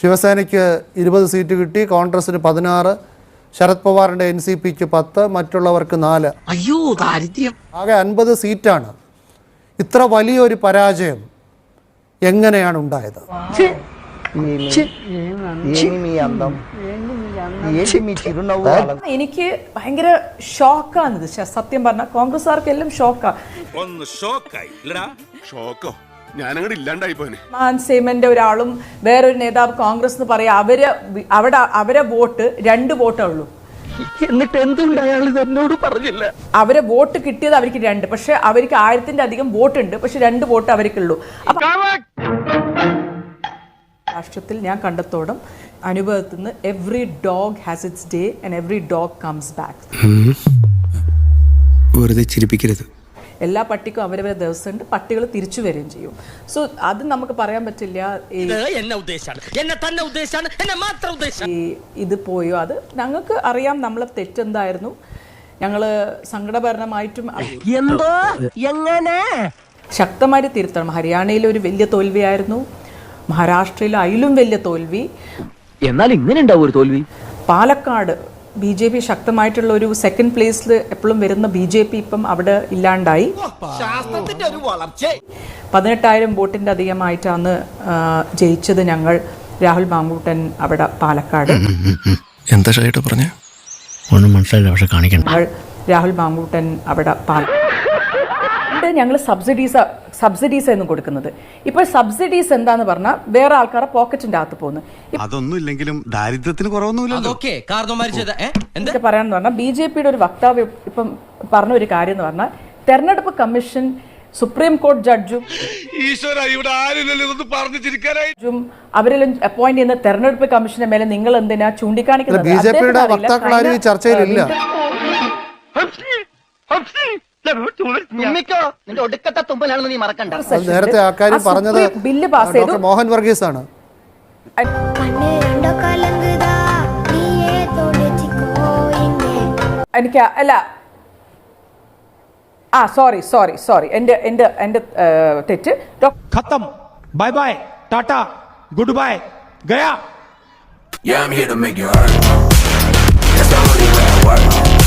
ശിവസേനയ്ക്ക് 20 seat കിട്ടി, കോൺഗ്രസിന് 16, ശരത് പവാറിന്റെ NCPക്ക് 10, മറ്റുള്ളവർക്ക് 4. അയ്യോ ദാരിദ്ര്യം. ആകെ 50 സീറ്റാണ്. ഇത്ര വലിയൊരു പരാജയം എങ്ങനെയാണ് ഉണ്ടായത്? എനിക്ക് ഭയങ്കര ഷോക്കാണിത്. സത്യം പറഞ്ഞ കോൺഗ്രസ്സുകാർക്കെല്ലാം ഷോക്കാ. മാൻസേമന്റെ ഒരാളും വേറൊരു നേതാവ് കോൺഗ്രസ് എന്ന് പറയാ, അവരെ വോട്ട് 2 വോട്ടേ ഉള്ളൂ. എന്നിട്ട് എന്തുകൊണ്ട് അയാൾ എന്നോട് പറഞ്ഞില്ല? അവരെ വോട്ട് കിട്ടിയത് അവർക്ക് 2, പക്ഷെ അവർക്ക് 1000ന്റെ അധികം വോട്ടുണ്ട്, പക്ഷെ 2 വോട്ട് അവർക്കുള്ളൂ. രാഷ്ട്രത്തിൽ ഞാൻ കണ്ടെത്തോളം അനുഭവത്തിൽ നിന്ന് every dog has its day and every dog comes back. വെറുതെ ചിരിപ്പിക്കരുത്. എല്ലാ പട്ടിക്കും അവരവരെ ദിവസമുണ്ട്, പട്ടികൾ തിരിച്ചു വരികയും ചെയ്യും. സോ അത് നമുക്ക് പറയാൻ പറ്റില്ല ഇത് പോയോ. അത് ഞങ്ങൾക്ക് അറിയാം നമ്മളെ തെറ്റെന്തായിരുന്നു. ഞങ്ങൾ സംഘടനാപരമായിട്ടും ശക്തമായിട്ട് തിരുത്തണം. ഹരിയാനയിൽ ഒരു വലിയ തോൽവിയായിരുന്നു, മഹാരാഷ്ട്രയിൽ അതിലും വലിയ തോൽവി. എന്നാൽ ഇങ്ങനെ ഉണ്ടാവും ഒരു തോൽവി. പാലക്കാട് BJP ശക്തമായിട്ടുള്ള ഒരു 2nd പ്ലേസിൽ എപ്പോഴും വരുന്ന BJP ഇപ്പം അവിടെ ഇല്ലാണ്ടായി. 18,000 വോട്ടിന്റെ അധികമായിട്ടാണ് ജയിച്ചത് ഞങ്ങൾ. രാഹുൽ മാങ്കൂട്ടൻ അവിടെ പാലക്കാട്. എന്താ പറഞ്ഞ ഒന്നും മനസ്സിലായില്ല, പക്ഷെ കാണിക്കണ്ട. രാഹുൽ മാങ്കൂട്ടൻ അവിടെ ഞങ്ങൾ സബ്സിഡീസ് ആയിരുന്നു കൊടുക്കുന്നത്. ഇപ്പോൾ സബ്സിഡീസ് എന്താന്ന് പറഞ്ഞാൽ വേറെ ആൾക്കാരെ പോക്കറ്റിന്റെ അകത്ത് പോകുന്നു. അതൊന്നും ഇല്ലെങ്കിലും ദാരിദ്ര്യത്തിന് കുറവൊന്നുമില്ലല്ലോ. പറയാന്ന് പറഞ്ഞാൽ BJPയുടെ ഒരു വക്താവ് ഇപ്പം പറഞ്ഞ ഒരു കാര്യം എന്ന് പറഞ്ഞാൽ, തെരഞ്ഞെടുപ്പ് കമ്മീഷൻ സുപ്രീം കോടതി ജഡ്ജും അവരെല്ലാം അപ്പോയിന്റ് ചെയ്യുന്ന തെരഞ്ഞെടുപ്പ് കമ്മീഷന്റെ മേലെ നിങ്ങൾ എന്തിനാ ചൂണ്ടിക്കാണിക്കുന്നത്? BJPയുടെ വക്താക്കളാരും ഈ ചർച്ചയിലില്ല. നേരത്തെ ആ കാര്യം പറഞ്ഞത് ബില്ല് പാസ് ചെയ്തു മോഹൻ വർഗീസ് ആണ്. എനിക്ക് അല്ല സോറി എന്റെ തെറ്റ്. खत्म, बाय बाय, टाटा, गुड बाय, गया. Yeah, I'm here to make you hurt. That's the only way I work.